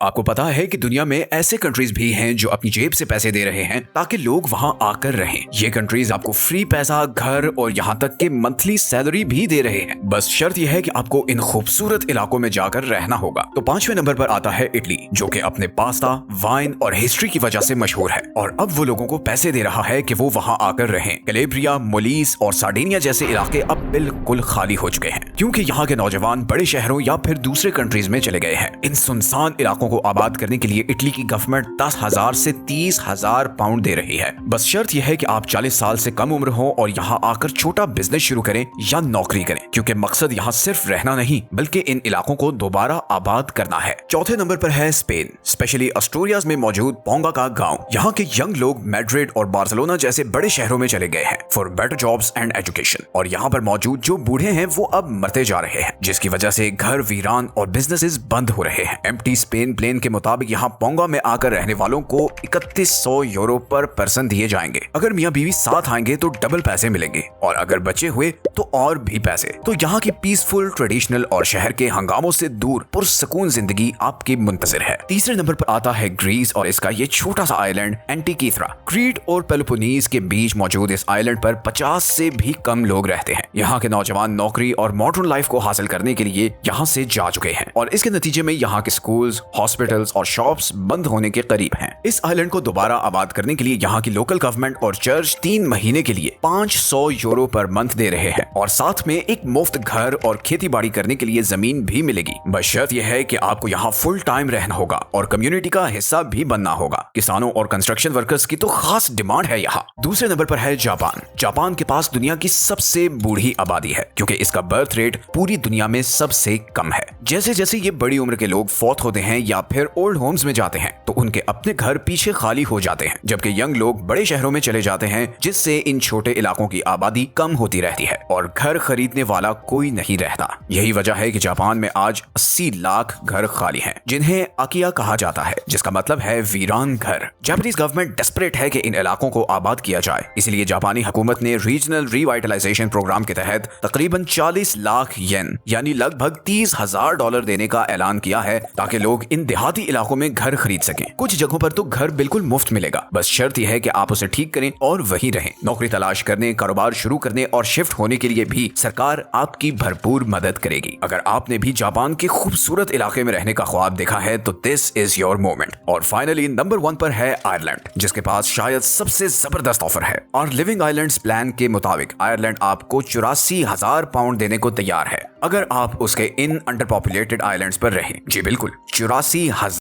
आपको पता है कि दुनिया में ऐसे कंट्रीज भी हैं जो अपनी जेब से पैसे दे रहे हैं ताकि लोग वहां आकर रहें। ये कंट्रीज आपको फ्री पैसा, घर और यहाँ तक कि मंथली सैलरी भी दे रहे हैं। बस शर्त यह है कि आपको इन खूबसूरत इलाकों में जाकर रहना होगा। तो 5वें नंबर पर आता है इटली, जो कि अपने पास्ता, वाइन और हिस्ट्री की वजह से मशहूर है और अब वो लोगों को पैसे दे रहा है कि वो वहाँ आकर रहें। कैलेब्रिया, मोलिस और सार्डिनिया जैसे इलाके अब बिल्कुल खाली हो चुके हैं क्योंकि यहाँ के नौजवान बड़े शहरों या फिर दूसरे कंट्रीज में चले गए हैं। इन सुनसान इलाकों को आबाद करने के लिए इटली की गवर्नमेंट 10,000 से 30,000 पाउंड दे रही है। बस शर्त यह है कि आप 40 साल से कम उम्र हो और यहाँ आकर छोटा बिजनेस शुरू करें या नौकरी करें, क्योंकि मकसद यहाँ सिर्फ रहना नहीं बल्कि इन इलाकों को दोबारा आबाद करना है। चौथे नंबर पर है स्पेन, स्पेशली अस्टूरियास में मौजूद पोंगा का गाँव। यहाँ के यंग लोग मैड्रिड और बार्सिलोना जैसे बड़े शहरों में चले गए हैं for better jobs and education, और यहाँ पर मौजूद जो बूढ़े हैं वो अब मरते जा रहे हैं, जिसकी वजह से घर वीरान और बिजनेसेस बंद हो रहे हैं। एम्प्टी स्पेन प्लेन के मुताबिक यहाँ पोंगा में आकर रहने वालों को 3100 यूरो पर पर्सन दिए जाएंगे। अगर मियाँ बीवी साथ आएंगे तो डबल पैसे मिलेंगे और अगर बचे हुए तो और भी पैसे। तो यहाँ की पीसफुल, ट्रेडिशनल और शहर के हंगामों से दूर पुरसकून जिंदगी आपकी मुंतजिर है। तीसरे नंबर पर आता है ग्रीस और इसका ये छोटा सा आइलैंड एंटीकीथ्रा। क्रीट और पेलोपोनीस के बीच मौजूद इस आइलैंड पर 50 से भी कम लोग रहते हैं। यहाँ के नौजवान नौकरी और मॉडर्न लाइफ को हासिल करने के लिए यहाँ से जा चुके हैं और इसके नतीजे में यहाँ के स्कूल्स, हॉस्पिटल्स और शॉप्स बंद होने के करीब हैं। इस आइलैंड को दोबारा आबाद करने के लिए यहाँ की लोकल गवर्नमेंट और चर्च 3 महीने के लिए 500 यूरो पर मंथ दे रहे हैं और साथ में एक मुफ्त घर और खेती बाड़ी करने के लिए जमीन भी मिलेगी। बस शर्त यह है कि आपको यहाँ फुल टाइम रहना होगा और कम्युनिटी का हिस्सा भी बनना होगा। किसानों और कंस्ट्रक्शन वर्कर्स की तो खास डिमांड है यहाँ। दूसरे नंबर पर है जापान। जापान के पास दुनिया की सबसे बूढ़ी आबादी है क्योंकि इसका बर्थ रेट पूरी दुनिया में सबसे कम है। जैसे जैसे ये बड़ी उम्र के लोग फौत होते हैं या फिर ओल्ड होम्स में जाते हैं तो उनके अपने घर पीछे खाली हो जाते हैं, जबकि यंग लोग बड़े शहरों में चले जाते हैं, जिससे इन छोटे इलाकों की आबादी कम होती रहती है और घर खरीदने वाला कोई नहीं रहता। यही वजह है कि जापान में आज 80 लाख घर खाली हैं, जिन्हें अकिया कहा जाता है, जिसका मतलब है वीरान घर। जापानीज गवर्नमेंट डेस्परेट है कि इन इलाकों को आबाद किया जाए, इसलिए जापानी हुकूमत ने रीजनल रिवाइटलाइजेशन प्रोग्राम के तहत तकरीबन 40 लाख येन यानी लगभग $30,000 देने का ऐलान किया है ताकि लोग इन देहाती इलाकों में घर खरीद सकें। कुछ जगहों पर तो घर बिल्कुल मुफ्त मिलेगा, बस शर्त यह है कि आप उसे ठीक करें और वहीं रहें। नौकरी तलाश करने, कारोबार शुरू करने और शिफ्ट होने के लिए भी सरकार आपकी भरपूर मदद करेगी। अगर आपने भी जापान के खूबसूरत इलाके में रहने का ख्वाब देखा है तो दिस इज योर मोमेंट। और फाइनली नंबर 1 पर है आयरलैंड, जिसके पास शायद सबसे जबरदस्त ऑफर है। और लिविंग आइलैंड्स प्लान के मुताबिक आयरलैंड आपको 84,000 पाउंड देने को तैयार है अगर आप उसके इन अंडर पॉपुलेटेड आइलैंड्स पर रहें। जी बिल्कुल, 84,000।